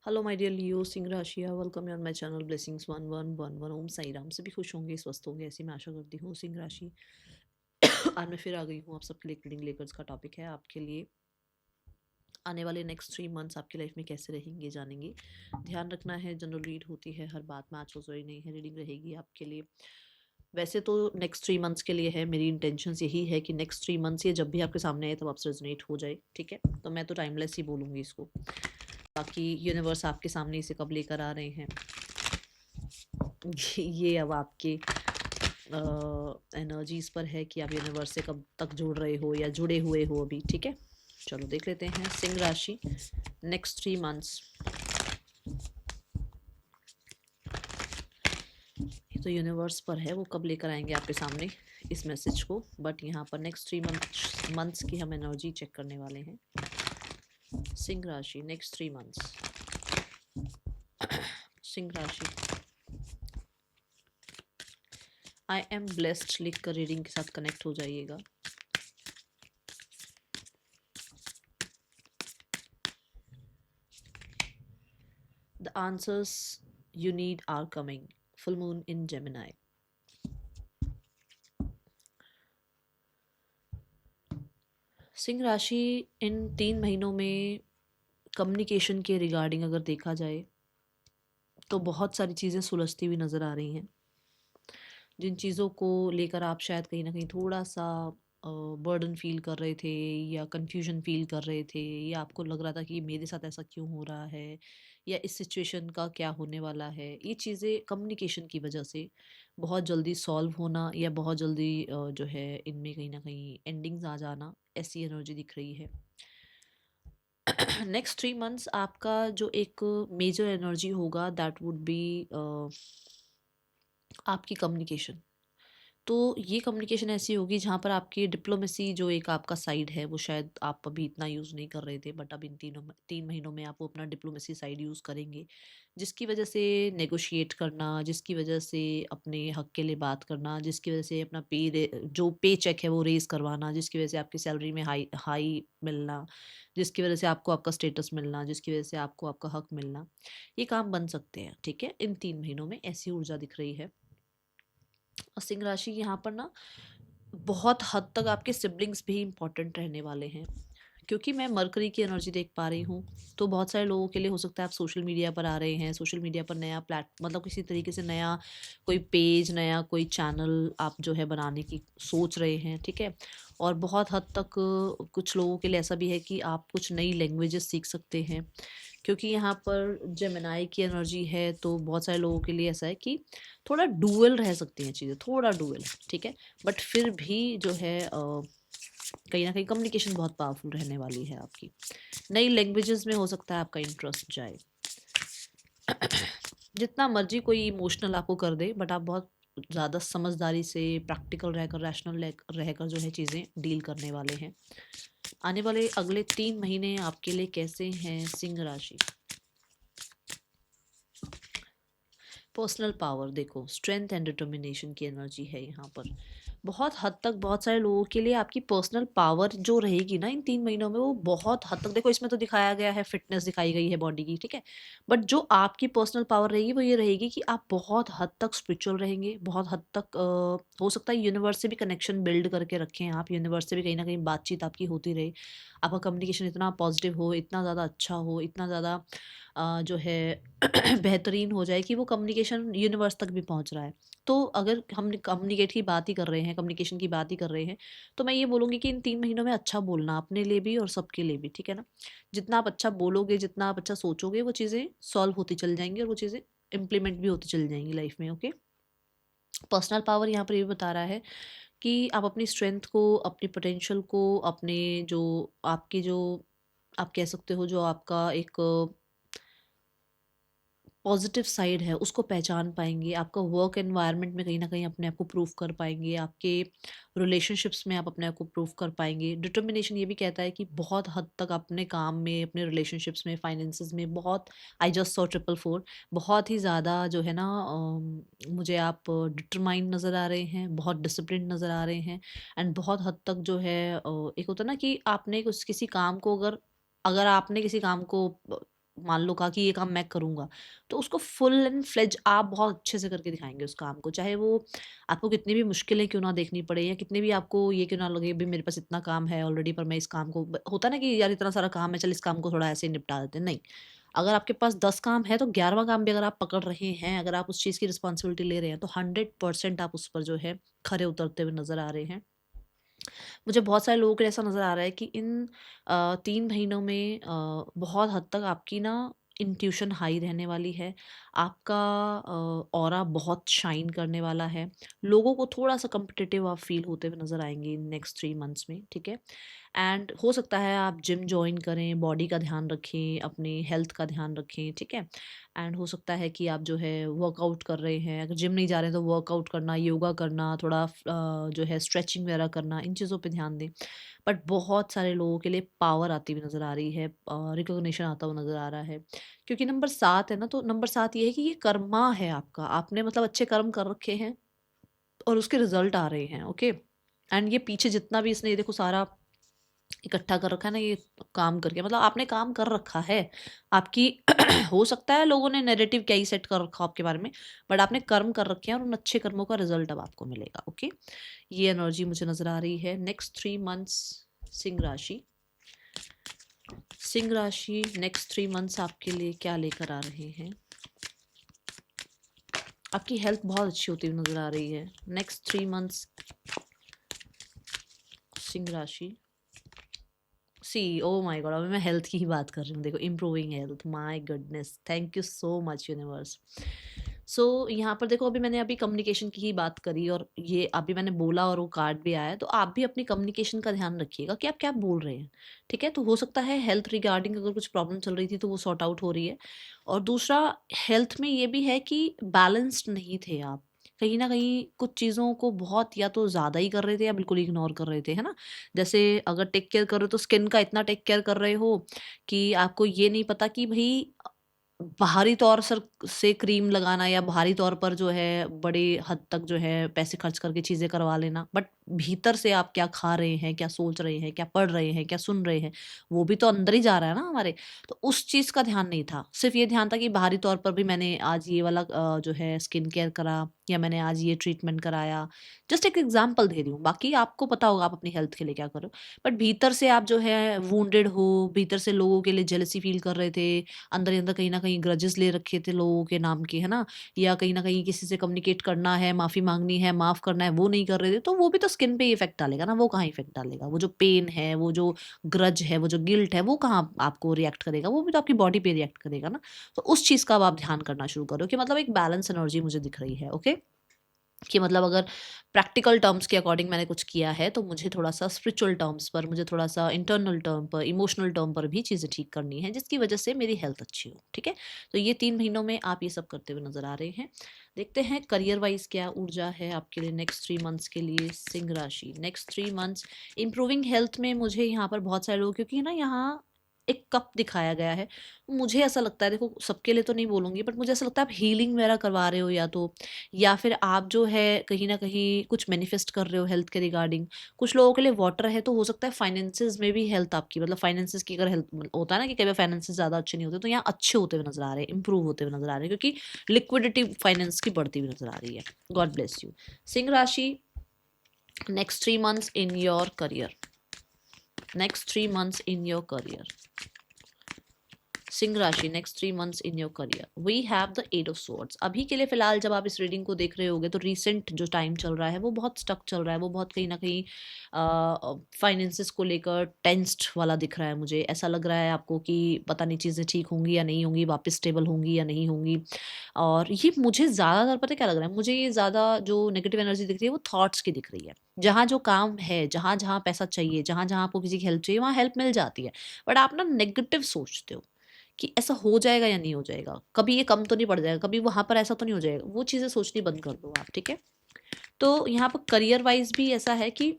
Hello my dear Leo सिंह राशिया, welcome you on my channel blessings 1111। Om Sai Ram. सभी खुश होंगे, स्वस्थ होंगे, ऐसी मैं आशा करती हूँ। सिंह राशि आज मैं फिर आ गई हूँ आप सबके लिए। रीडिंग लेकर का टॉपिक है आपके लिए आने वाले नेक्स्ट 3 मंथ्स आपकी लाइफ में कैसे रहेंगे जानेंगे। ध्यान रखना है, जनरल रीड होती है, हर बात में आज जरूरी नहीं है। रीडिंग रहेगी आपके लिए वैसे तो नेक्स्ट 3 मंथ्स के लिए है। मेरी इंटेंशन यही है कि नेक्स्ट 3 मंथ्स ये जब भी आपके सामने आए तब आपसे रेजोनेट हो जाए, ठीक है। तो मैं तो टाइमलेस ही बोलूँगी इसको। बाकी यूनिवर्स आपके सामने इसे कब लेकर आ रहे हैं ये अब आपके एनर्जीज पर है कि आप यूनिवर्स से कब तक जुड़ रहे हो या जुड़े हुए हो अभी, ठीक है। चलो देख लेते हैं सिंह राशि नेक्स्ट 3 मंथ्स। ये तो यूनिवर्स पर है, वो कब लेकर आएंगे आपके सामने इस मैसेज को। बट यहाँ पर नेक्स्ट 3 मंथ्स की हम एनर्जी चेक करने वाले हैं। सिंह राशि नेक्स्ट 3 मंथ्स। सिंह राशि आई एम ब्लेस्ड लिख कर रीडिंग के साथ कनेक्ट हो जाइएगा। The answers you need are coming. Full moon in Gemini. Singh राशि इन 3 महीनों में कम्युनिकेशन के रिगार्डिंग अगर देखा जाए तो बहुत सारी चीज़ें सुलझती हुई नज़र आ रही हैं। जिन चीज़ों को लेकर आप शायद कहीं ना कहीं थोड़ा सा बर्डन फील कर रहे थे या कंफ्यूजन फील कर रहे थे, या आपको लग रहा था कि मेरे साथ ऐसा क्यों हो रहा है या इस सिचुएशन का क्या होने वाला है, ये चीज़ें कम्युनिकेशन की वजह से बहुत जल्दी सॉल्व होना या बहुत जल्दी जो है इनमें कहीं ना कहीं एंडिंग्स आ जाना, ऐसी एनर्जी दिख रही है। नेक्स्ट 3 मंथ्स आपका जो एक मेजर एनर्जी होगा दैट वुड बी आपकी कम्युनिकेशन। तो ये कम्युनिकेशन ऐसी होगी जहाँ पर आपकी डिप्लोमेसी जो एक आपका साइड है वो शायद आप अभी इतना यूज़ नहीं कर रहे थे, बट अब इन 3 महीनों में आप वो अपना डिप्लोमेसी साइड यूज़ करेंगे, जिसकी वजह से नेगोशिएट करना, जिसकी वजह से अपने हक के लिए बात करना, जिसकी वजह से अपना जो पे चेक है वो रेज करवाना, जिसकी वजह से आपकी सैलरी में हाई हाई मिलना, जिसकी वजह से आपको आपका स्टेटस मिलना, जिसकी वजह से आपको आपका हक मिलना, ये काम बन सकते हैं, ठीक है। इन 3 महीनों में ऐसी ऊर्जा दिख रही है। और सिंह राशि यहाँ पर ना बहुत हद तक आपके सिबलिंग्स भी इम्पोर्टेंट रहने वाले हैं, क्योंकि मैं मरकरी की एनर्जी देख पा रही हूँ। तो बहुत सारे लोगों के लिए हो सकता है आप सोशल मीडिया पर आ रहे हैं, सोशल मीडिया पर नया मतलब किसी तरीके से नया कोई पेज, नया कोई चैनल आप जो है बनाने की सोच रहे हैं, ठीक है। और बहुत हद तक कुछ लोगों के लिए ऐसा भी है कि आप कुछ नई लैंग्वेजेस सीख सकते हैं, क्योंकि यहाँ पर जेमिनाई की एनर्जी है। तो बहुत सारे लोगों के लिए ऐसा है कि थोड़ा डुअल रह सकती हैं चीज़ें, थोड़ा डुअल, ठीक है। बट फिर भी जो है कहीं ना कहीं कम्युनिकेशन बहुत पावरफुल रहने वाली है आपकी। नई लैंग्वेजेस में हो सकता है आपका इंटरेस्ट जाए। जितना मर्जी कोई इमोशनल आपको कर दे, बट आप बहुत ज़्यादा समझदारी से, प्रैक्टिकल रहकर, रैशनल रहकर जो है चीज़ें डील करने वाले हैं। आने वाले अगले 3 महीने आपके लिए कैसे हैं सिंह राशि। पर्सनल पावर देखो, स्ट्रेंथ एंड डिटर्मिनेशन की एनर्जी है यहाँ पर। बहुत हद तक बहुत सारे लोगों के लिए आपकी पर्सनल पावर जो रहेगी ना इन 3 महीनों में, वो बहुत हद तक, देखो इसमें तो दिखाया गया है, फिटनेस दिखाई गई है बॉडी की, ठीक है। बट जो आपकी पर्सनल पावर रहेगी वो ये रहेगी कि आप बहुत हद तक स्पिरिचुअल रहेंगे। बहुत हद तक हो सकता है यूनिवर्स से भी कनेक्शन बिल्ड करके रखें आप, यूनिवर्स से भी कहीं ना कहीं बातचीत आपकी होती रहे, आपका कम्युनिकेशन इतना पॉजिटिव हो, इतना ज़्यादा अच्छा हो, इतना ज़्यादा जो है बेहतरीन हो जाए कि वो कम्युनिकेशन यूनिवर्स तक भी पहुंच रहा है। तो अगर हम कम्युनिकेट की बात ही कर रहे हैं, कम्युनिकेशन की बात ही कर रहे हैं, तो मैं ये बोलूँगी कि इन 3 महीनों में अच्छा बोलना अपने लिए भी और सबके लिए भी, ठीक है ना। जितना आप अच्छा बोलोगे, जितना आप अच्छा सोचोगे, वो चीज़ें सॉल्व होती चल जाएंगी और वो चीज़ें इम्प्लीमेंट भी होती चली जाएंगी लाइफ में, ओके। पर्सनल पावर यहाँ पर ये बता रहा है कि आप अपनी स्ट्रेंथ को, अपनी पोटेंशियल को, अपने जो आपकी जो आप कह सकते हो जो आपका एक पॉजिटिव साइड है उसको पहचान पाएंगे। आपका वर्क एनवायरनमेंट में कहीं ना कहीं अपने आप को प्रूव कर पाएंगे, आपके रिलेशनशिप्स में आप अपने आप को प्रूव कर पाएंगे। डिटर्मिनेशन ये भी कहता है कि बहुत हद तक अपने काम में, अपने रिलेशनशिप्स में, फाइनेंसेस में बहुत, आई जस्ट सॉ 444, बहुत ही ज़्यादा जो है ना मुझे आप डिटरमाइंड नज़र आ रहे हैं, बहुत डिसिप्लिन नज़र आ रहे हैं। एंड बहुत हद तक जो है एक होता है ना कि आपने किसी काम को, अगर अगर आपने किसी काम को मान लो कहा कि ये काम मैं करूँगा, तो उसको फुल एंड फ्लेज आप बहुत अच्छे से करके दिखाएँगे उस काम को। चाहे वो आपको कितनी भी मुश्किलें क्यों ना देखनी पड़े या कितने भी आपको ये क्यों ना लगे भई मेरे पास इतना काम है ऑलरेडी पर मैं इस काम को ब होता है ना कि यार इतना सारा काम है चल इस काम को थोड़ा ऐसे ही निपटा देते हैं, नहीं। अगर आपके पास 10 काम है तो 11वाँ काम भी अगर आप पकड़ रहे हैं, अगर आप उस चीज़ की रिस्पॉन्सिबिलिटी ले रहे हैं तो 100% आप उस पर जो है खरे उतरते हुए नज़र आ रहे हैं। मुझे बहुत सारे लोगों को ऐसा नज़र आ रहा है कि इन 3 महीनों में बहुत हद तक आपकी ना इंट्यूशन हाई रहने वाली है। आपका ऑरा बहुत शाइन करने वाला है। लोगों को थोड़ा-सा कॉम्पिटिटिव आप फ़ील होते हुए नज़र आएँगे इन नेक्स्ट 3 मंथ्स में, ठीक है? एंड हो सकता है आप जिम जॉइन करें, बॉडी का ध्यान रखें, अपनी हेल्थ का ध्यान रखें, ठीक है? एंड हो सकता है कि आप जो है वर्कआउट कर रहे हैं, अगर जिम नहीं जा रहे हैं तो वर्कआउट करना, योगा करना, थोड़ा जो है स्ट्रेचिंग वगैरह करना, इन चीज़ों पे ध्यान दें। बट बहुत सारे लोगों के लिए पावर आती हुई नज़र आ रही है, रिकॉग्निशन आता हुआ नज़र आ रहा है। क्योंकि नंबर 7 है ना, तो नंबर 7 ये है कि ये कर्मा है आपका। आपने मतलब अच्छे कर्म कर रखे हैं और उसके रिज़ल्ट आ रहे हैं, ओके? एंड ये पीछे जितना भी इसने ये देखो सारा इकट्ठा कर रखा है ना ये काम करके, मतलब आपने काम कर रखा है। आपकी हो सकता है लोगों ने नैरेटिव क्या ही सेट कर रखा हो आपके बारे में, बट आपने कर्म कर रखे हैं और उन अच्छे कर्मों का रिजल्ट अब आपको मिलेगा, ओके? ये एनर्जी मुझे नज़र आ रही है। नेक्स्ट 3 मंथ्स सिंह राशि। सिंह राशि नेक्स्ट 3 मंथ्स आपके लिए क्या लेकर आ रहे हैं? आपकी हेल्थ बहुत अच्छी होती हुई नज़र आ रही है। नेक्स्ट 3 मंथ्स सिंह राशि। सी ओह माय गॉड, अभी मैं हेल्थ की ही बात कर रही हूँ। देखो improving health, my goodness, thank you so much universe. So यहाँ पर देखो, अभी मैंने अभी कम्युनिकेशन की ही बात करी और ये अभी मैंने बोला और वो कार्ड भी आया है, तो आप भी अपनी कम्युनिकेशन का ध्यान रखिएगा कि आप क्या बोल रहे हैं, ठीक है? तो हो सकता है हेल्थ रिगार्डिंग अगर कुछ प्रॉब्लम चल रही थी तो वो सॉर्ट आउट हो रही है। और दूसरा, हेल्थ में ये भी है कि बैलेंस्ड नहीं थे आप। कहीं न कहीं कुछ चीज़ों को बहुत या तो ज़्यादा ही कर रहे थे या बिल्कुल इग्नोर कर रहे थे, है ना? जैसे अगर टेक केयर कर रहे हो तो स्किन का इतना टेक केयर कर रहे हो कि आपको ये नहीं पता कि भई बाहरी तौर सर से क्रीम लगाना या बाहरी तौर पर जो है बड़ी हद तक जो है पैसे खर्च करके चीज़ें करवा लेना, बट भीतर से आप क्या खा रहे हैं, क्या सोच रहे हैं, क्या पढ़ रहे हैं, क्या सुन रहे हैं, वो भी तो अंदर ही जा रहा है ना हमारे। तो उस चीज़ का ध्यान नहीं था, सिर्फ़ ये ध्यान था कि बाहरी तौर पर भी मैंने आज ये वाला जो है स्किन केयर करा या मैंने आज ये ट्रीटमेंट कराया। जस्ट एक एग्ज़ाम्पल दे रही हूँ, बाकी आपको पता होगा आप अपनी हेल्थ के लिए क्या कर रहे हो। बट भीतर से आप जो है वुंडेड हो, भीतर से लोगों के लिए जेलसी फ़ील कर रहे थे, अंदर ही अंदर कहीं न कहीं ग्रजेस ले रखे थे लोगों के नाम के, है ना? या कहीं न कहीं किसी से कम्युनिकेट करना है, माफ़ी माँगनी है, माफ़ करना है, वो नहीं कर रहे थे, तो वो भी तो स्किन पे ही इफ़ेक्ट डालेगा ना, वो कहाँ इफ़ेक्ट डालेगा? वो जो पेन है, वो जो ग्रज है, वो जो गिल्ट है, वो कहाँ आपको रिएक्ट करेगा? वो भी तो आपकी बॉडी पे रिएक्ट करेगा ना। तो उस चीज़ का अब आप ध्यान करना शुरू करो कि मतलब एक बैलेंस एनर्जी मुझे दिख रही है, ओके? कि मतलब अगर प्रैक्टिकल टर्म्स के अकॉर्डिंग मैंने कुछ किया है, तो मुझे थोड़ा-सा स्पिरिचुअल टर्म्स पर, मुझे थोड़ा-सा इंटरनल टर्म पर, इमोशनल टर्म पर भी चीज़ें ठीक करनी है, जिसकी वजह से मेरी हेल्थ अच्छी हो, ठीक है? तो ये 3 महीनों में आप ये सब करते हुए नज़र आ रहे हैं। देखते हैं करियर वाइज़ क्या ऊर्जा है आपके लिए नेक्स्ट 3 मंथ्स के लिए सिंह राशि। नेक्स्ट 3 मंथ्स इम्प्रूविंग हेल्थ में मुझे यहाँ पर बहुत सारे लोग, क्योंकि ना यहाँ एक कप दिखाया गया है। मुझे ऐसा लगता है, देखो सबके लिए तो नहीं बोलूँगी, बट मुझे ऐसा लगता है आप हीलिंग वगैरह करवा रहे हो या तो, या फिर आप जो है कहीं न कहीं कुछ मैनिफेस्ट कर रहे हो हेल्थ के रिगार्डिंग। कुछ लोगों के लिए वाटर है तो हो सकता है फाइनेंसेस में भी हेल्थ आपकी, मतलब फाइनेंसेस की अगर हेल्थ होता है ना कि कई बार फाइनेंसेस ज़्यादा अच्छे नहीं होते, तो यहाँ अच्छे होते हुए नज़र आ रहे हैं, इंप्रूव होते हुए नज़र आ रहे हैं, क्योंकि लिक्विडिटी फाइनेंस की बढ़ती हुई नज़र आ रही है। God bless you. सिंह राशि next 3 months in your career. Next 3 months in your career. सिंह राशि next 3 months in your career. We have the 8 of swords. अभी के लिए फिलहाल जब आप इस रीडिंग को देख रहे होगे तो रिसेंट जो टाइम चल रहा है वो बहुत स्टक चल रहा है, वो बहुत कहीं ना कहीं फाइनेंसिस को लेकर टेंस्ड वाला दिख रहा है। मुझे ऐसा लग रहा है आपको कि पता नहीं चीज़ें ठीक होंगी या नहीं होंगी, वापस स्टेबल होंगी या नहीं होंगी। और ये मुझे ज़्यादातर पता है क्या लग रहा है, मुझे ये ज़्यादा जो नेगेटिव एनर्जी दिख रही है वो थॉट्स की दिख रही है। जहाँ जो काम है, जहाँ जहाँ पैसा चाहिए, जहाँ जहाँ आपको किसी की हेल्प चाहिए, वहाँ हेल्प मिल जाती है, बट आप ना नेगेटिव सोचते हो कि ऐसा हो जाएगा या नहीं हो जाएगा, कभी ये कम तो नहीं पड़ जाएगा, कभी वहाँ पर ऐसा तो नहीं हो जाएगा। वो चीज़ें सोचनी बंद कर दो आप, ठीक है? तो यहाँ पर करियर वाइज़ भी ऐसा है कि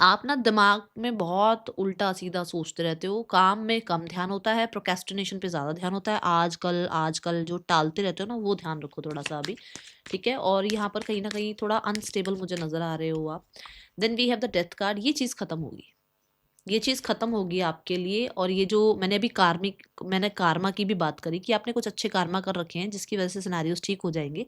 आप ना दिमाग में बहुत उल्टा-सीधा सोचते रहते हो, काम में कम ध्यान होता है, प्रोक्रेस्टिनेशन पे ज़्यादा ध्यान होता है। आजकल आजकल जो टालते रहते हो ना, वो ध्यान रखो थोड़ा-सा अभी, ठीक है? और यहाँ पर कहीं न कहीं थोड़ा अनस्टेबल मुझे नज़र आ रहे हो आप। Then we have the death card, ये चीज़ खत्म होगी। ये चीज़ खत्म होगी आपके लिए। और ये जो मैंने कारमा की भी बात करी कि आपने कुछ अच्छे कारमा कर रखे हैं जिसकी वजह से सिनेरियोज ठीक हो जाएंगे।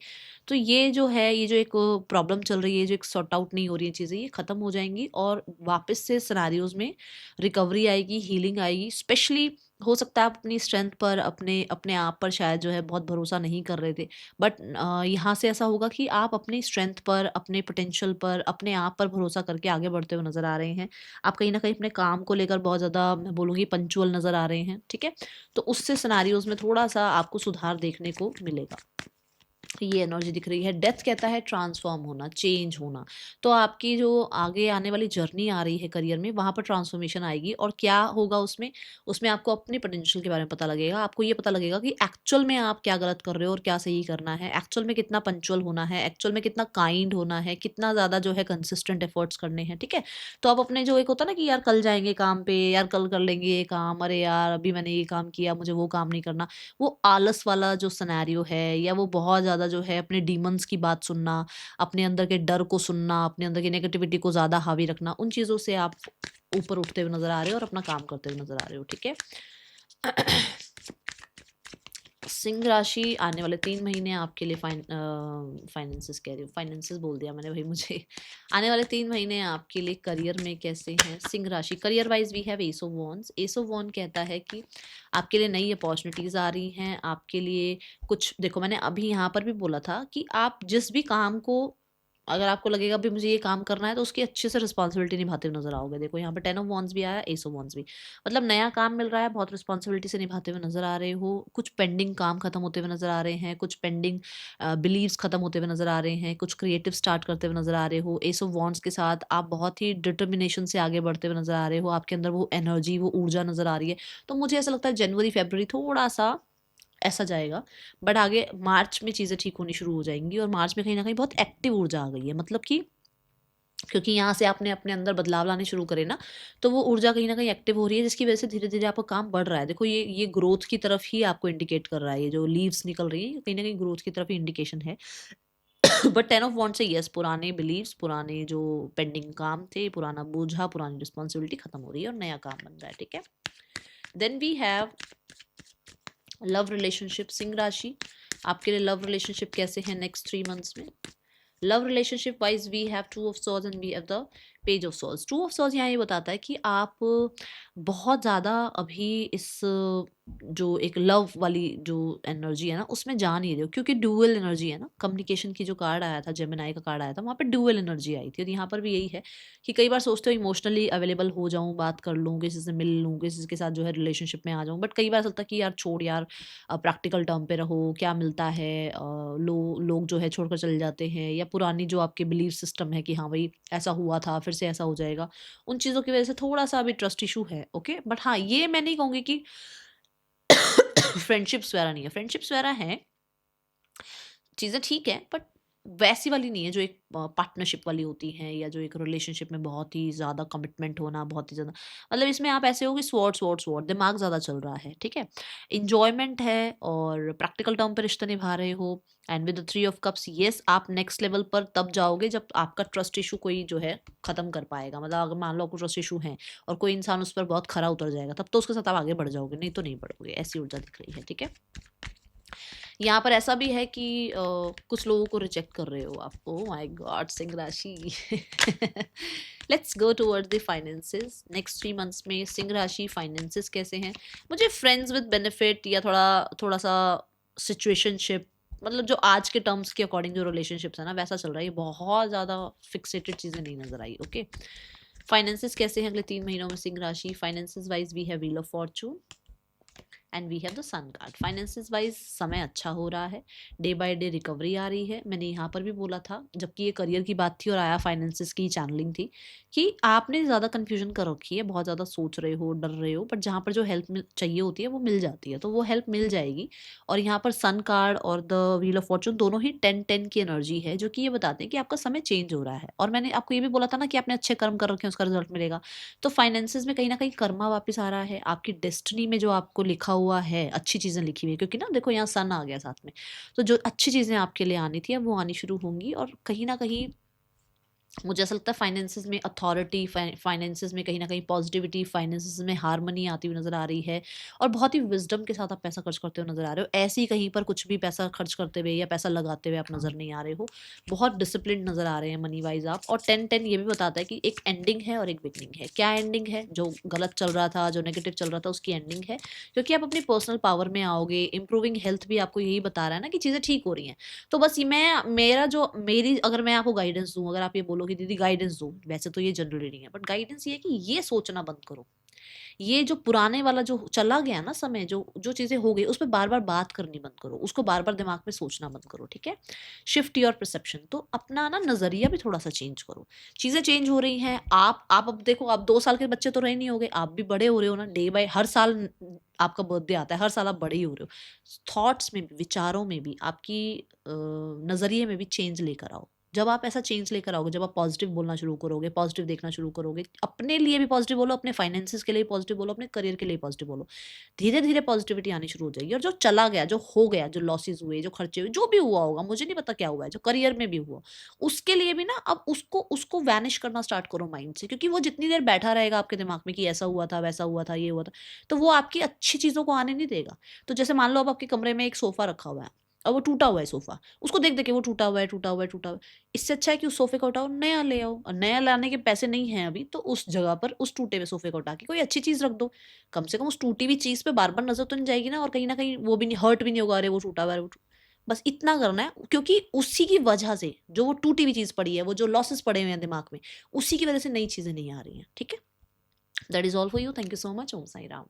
तो ये जो है, ये जो एक प्रॉब्लम चल रही है, जो एक सॉर्ट आउट नहीं हो रही है चीज़ें, ये खत्म हो जाएंगी और वापस से सिनेरियोज में रिकवरी आएगी, हीलिंग आएगी। स्पेशली हो सकता है आप अपनी स्ट्रेंथ पर, अपने अपने आप पर शायद जो है बहुत भरोसा नहीं कर रहे थे, बट यहाँ से ऐसा होगा कि आप अपनी स्ट्रेंथ पर, अपने पोटेंशियल पर, अपने आप पर भरोसा करके आगे बढ़ते हुए नज़र आ रहे हैं। आप कहीं न कहीं अपने काम को लेकर बहुत ज़्यादा, मैं बोलूँगी, पंक्चुअल नज़र आ रहे हैं, ठीक है? तो उससे सिनेरियोज़ में थोड़ा-सा आपको सुधार देखने को मिलेगा। ये एनर्जी दिख रही है। डेथ कहता है ट्रांसफॉर्म होना, चेंज होना। तो आपकी जो आगे आने वाली जर्नी आ रही है करियर में, वहाँ पर ट्रांसफॉर्मेशन आएगी। और क्या होगा उसमें? उसमें आपको अपने पोटेंशियल के बारे में पता लगेगा। आपको ये पता लगेगा कि एक्चुअल में आप क्या गलत कर रहे हो और क्या सही करना है। एक्चुअल में कितना पंक्चुअल होना है, एक्चुअल में कितना काइंड होना है, कितना ज़्यादा जो है कंसिस्टेंट एफर्ट्स करने हैं, ठीक है? तो आप अपने, जो एक होता है ना कि यार कल जाएँगे काम पे, यार कल कर लेंगे ये काम, अरे यार अभी मैंने ये काम किया, मुझे वो काम नहीं करना। वो आलस वाला जो सिनेरियो है, या वो बहुत ज़्यादा जो है अपने डीमंस की बात सुनना, अपने अंदर के डर को सुनना, अपने अंदर की नेगेटिविटी को ज़्यादा हावी रखना, उन चीज़ों से आप ऊपर उठते हुए नज़र आ रहे हो और अपना काम करते हुए नज़र आ रहे हो, ठीक है? सिंह राशि आने वाले 3 महीने आपके लिए फाइनेंसेस कह रही हूँ, फाइनेंसेस बोल दिया मैंने भाई मुझे। आने वाले 3 महीने आपके लिए करियर में कैसे हैं? सिंह राशि career wise we have ace of wands. Ace of wand कहता है कि आपके लिए नई अपॉर्च्युनिटीज़ आ रही हैं, आपके लिए कुछ, देखो मैंने अभी यहाँ पर भी बोला था कि आप जिस भी काम को, अगर आपको लगेगा अभी मुझे ये काम करना है, तो उसकी अच्छे से रिस्पॉन्सिबिलिटी निभाते हुए नज़र आओगे। देखो यहाँ पे 10 ऑफ वॉन्ड्स भी आया, एस ऑफ वॉन्ड्स भी। मतलब नया काम मिल रहा है, बहुत रिस्पॉन्सिबिलिटी से निभाते हुए नज़र आ रहे हो। कुछ पेंडिंग काम खत्म होते हुए नज़र आ रहे हैं, कुछ पेंडिंग बिलीव्स खत्म होते हुए नज़र आ रहे हैं, कुछ क्रिएटिव स्टार्ट करते हुए नज़र आ रहे हो। एस ऑफ वॉन्ड्स के साथ आप बहुत ही डिटर्मिनेशन से आगे बढ़ते हुए नज़र आ रहे हो। आपके अंदर वो एनर्जी, वो ऊर्जा नज़र आ रही है। तो मुझे ऐसा लगता है जनवरी, फ़रवरी थोड़ा-सा ऐसा जाएगा, बट आगे मार्च में चीज़ें ठीक होनी शुरू हो जाएँगी। और मार्च में कहीं न कहीं बहुत एक्टिव ऊर्जा आ गई है। मतलब कि क्योंकि यहाँ से आपने अपने अंदर बदलाव लाने शुरू करे ना, तो वो ऊर्जा कहीं न कहीं एक्टिव हो रही है, जिसकी वज़ह से धीरे-धीरे आपका काम बढ़ रहा है। देखो ये ग्रोथ की तरफ ही आपको इंडिकेट कर रहा है, ये जो लीव्स निकल रही हैं, ये कहीं न कहीं ग्रोथ की तरफ ही इंडिकेशन है। बट 10 ऑफ वांड से येस, पुराने बिलीव्स, पुराने जो पेंडिंग काम थे, पुराना बोझा, पुरानी रिस्पॉन्सिबिलिटी खत्म हो रही है और नया काम बन रहा है, ठीक है? Then we have love relationship, सिंह राशि। आपके लिए लव रिलेशनशिप कैसे हैं नेक्स्ट 3 मंथ्स में? Love relationship wise we have two of swords and we have the page of swords. Two of swords यहाँ ये बताता है कि आप बहुत ज़्यादा अभी इस जो एक लव वाली जो एनर्जी है ना, उसमें जा नहीं रहे हो, क्योंकि ड्यूअल एनर्जी है ना। कम्युनिकेशन की जो कार्ड आया था, जेमिनाई का कार्ड आया था, वहाँ पे ड्यूअल एनर्जी आई थी। और यहाँ पर भी यही है कि कई बार सोचते हो इमोशनली अवेलेबल हो जाऊँ, बात कर लूँ, किसी से मिल लूँ, किसी के साथ जो है रिलेशनशिप में आ जाऊँ, बट कई बार लगता है कि यार छोड़ यार, प्रैक्टिकल टर्म पे रहो, क्या मिलता है, लोग जो है छोड़कर चले जाते हैं, या पुरानी जो आपके बिलीफ सिस्टम है कि हाँ भाई ऐसा हुआ था फिर से ऐसा हो जाएगा, उन चीज़ों की वजह से थोड़ा सा अभी ट्रस्ट इशू है, ओके? बट हाँ, ये मैं नहीं कहूँगी कि फ्रेंडशिप्स वगैरह नहीं है, फ्रेंडशिप्स वगैरह हैं, चीज़ें ठीक है, बट वैसी वाली नहीं है जो एक पार्टनरशिप वाली होती है, या जो एक रिलेशनशिप में बहुत ही ज़्यादा कमिटमेंट होना, बहुत ही ज़्यादा, मतलब इसमें आप ऐसे हो कि स्वॉट स्वॉट स्वॉट दिमाग ज़्यादा चल रहा है, ठीक है? इंजॉयमेंट है और प्रैक्टिकल टर्म पर रिश्ते निभा रहे हो। And with the 3 of cups, yes, आप नेक्स्ट लेवल पर तब जाओगे जब आपका ट्रस्ट इशू कोई जो है ख़त्म कर पाएगा। मतलब अगर मान लो आपको ट्रस्ट इशू है और कोई इंसान उस पर बहुत खरा उतर जाएगा, तब तो उसके साथ आप आगे बढ़ जाओगे, नहीं तो नहीं बढ़ोगे। ऐसी ऊर्जा दिख रही है, ठीक है? यहाँ पर ऐसा भी है कि कुछ लोगों को रिजेक्ट कर रहे हो आप। ओह माय गॉड, सिंह राशि। Let's go towards the finances. Next 3 months में सिंह राशि फाइनेंसेस कैसे हैं? मुझे फ्रेंड्स विद बेनिफिट, या थोड़ा थोड़ा सा सिचुएशनशिप, मतलब जो आज के टर्म्स के अकॉर्डिंग जो रिलेशनशिप्स है ना, वैसा चल रहा है। ये बहुत ज़्यादा फिक्सेटेड चीज़ें नहीं नजर आई, ओके? फाइनेंसेस कैसे हैं अगले 3 महीनों में सिंह राशि? Finances wise we have wheel of fortune and we have the sun card. Finances wise समय अच्छा हो रहा है, डे बाय डे रिकवरी आ रही है। मैंने यहाँ पर भी बोला था, जबकि ये करियर की बात थी और आया फाइनेंसेस की चैनलिंग थी, कि आपने ज़्यादा कन्फ्यूजन कर रखी है, बहुत ज़्यादा सोच रहे हो, डर रहे हो, बट जहाँ पर जो हेल्प चाहिए होती है वो मिल जाती है, तो वो हेल्प मिल जाएगी। और यहाँ पर सन कार्ड और द व्हील ऑफ फॉर्चून दोनों ही 10-10 की एनर्जी है, जो कि ये बताते हैं कि आपका समय चेंज हो रहा है। और मैंने आपको ये भी बोला था ना कि आपने अच्छे कर्म कर रखे हैं, उसका रिजल्ट मिलेगा। तो फाइनेंसेस में कहीं न कहीं कर्मा वापस आ रहा है, आपकी डेस्टिनी में जो आपको लिखा हुआ है, अच्छी चीज़ें लिखी हुई है, क्योंकि ना देखो यहाँ सन आ गया साथ में, तो जो अच्छी चीज़ें आपके लिए आनी थी, अब वो आनी शुरू होंगी। और कहीं न कहीं मुझे ऐसा लगता है फाइनेंसेस में अथॉरिटी, फाइनेंसेस में कहीं ना कहीं पॉजिटिविटी, फाइनेंसेस में हारमनी आती हुई नजर आ रही है, और बहुत ही विजडम के साथ आप पैसा खर्च करते हुए नजर आ रहे हो। ऐसे ही कहीं पर कुछ भी पैसा खर्च करते हुए या पैसा लगाते हुए आप नजर नहीं आ रहे हो। बहुत डिसिप्लिन नजर आ रहे हैं मनी वाइज आप। और 10-10 ये भी बताता है कि एक एंडिंग है और एक बिगनिंग है। क्या एंडिंग है? जो गलत चल रहा था, जो नेगेटिव चल रहा था, उसकी एंडिंग है, क्योंकि आप अपनी पर्सनल पावर में आओगे। इंप्रूविंग हेल्थ भी आपको यही बता रहा है ना कि चीजें ठीक हो रही हैं। तो बस ये मैं मेरा जो मेरी अगर मैं आपको गाइडेंस दूं, अगर आप ये बोलो कि दीदी गाइडेंस दो, वैसे तो ये जनरली नहीं है, बट गाइडेंस ये है कि ये सोचना बंद करो। ये जो पुराने वाला जो चला गया ना समय, जो जो चीजें हो गई, उस पर बार बार बात करनी बंद करो, उसको बार बार दिमाग में सोचना बंद करो, ठीक है। शिफ्ट योर परसेप्शन, तो अपना ना नजरिया भी थोड़ा सा चेंज करो। चीजें चेंज हो रही हैं। आप अब देखो, आप 2 साल के बच्चे तो रहे नहीं होगे, आप भी बड़े हो रहे हो ना, डे बाय हर साल आपका बर्थडे आता है, हर साल आप बड़े ही हो रहे हो। थॉट्स में भी, विचारों में भी, आपकी नजरिए में भी चेंज लेकर आओ। जब आप ऐसा चेंज लेकर आओगे, जब आप पॉजिटिव बोलना शुरू करोगे, पॉजिटिव देखना शुरू करोगे, अपने लिए भी पॉजिटिव बोलो, अपने फाइनेंसेस के लिए पॉजिटिव बोलो, अपने करियर के लिए पॉजिटिव बोलो, धीरे धीरे पॉजिटिविटी आनी शुरू हो जाएगी। और जो चला गया, जो हो गया, जो लॉसेस हुए, जो खर्चे हुए, जो भी हुआ होगा, मुझे नहीं पता क्या हुआ है, जो करियर में भी हुआ, उसके लिए भी ना अब उसको उसको वैनिश करना स्टार्ट करो माइंड से। क्योंकि वो जितनी देर बैठा रहेगा आपके दिमाग में कि ऐसा हुआ था, वैसा हुआ था, ये हुआ था, तो वो आपकी अच्छी चीजों को आने नहीं देगा। तो जैसे मान लो अब आपके कमरे में एक सोफा रखा हुआ है, और वो टूटा हुआ है सोफा, उसको देख देख के वो टूटा हुआ है, टूटा हुआ है, टूटा हुआ है। इससे अच्छा है कि उस सोफे को हटाओ, नया ले आओ। और नया लाने के पैसे नहीं हैं अभी, तो उस जगह पर उस टूटे हुए सोफे को हटा के कोई अच्छी चीज रख दो। कम से कम उस टूटी हुई चीज पे बार बार नजर तो नहीं जाएगी ना, और कहीं ना कहीं वो भी नहीं, हर्ट भी नहीं होगा, अरे वो टूटा हुआ है, बस इतना करना है। क्योंकि उसी की वजह से जो वो टूटी हुई चीज पड़ी है, वो जो लॉसेस पड़े हुए हैं दिमाग में, उसी की वजह से नई चीजें नहीं आ रही हैं, ठीक है। That is all for you. Thank you so much. Om Sai Ram.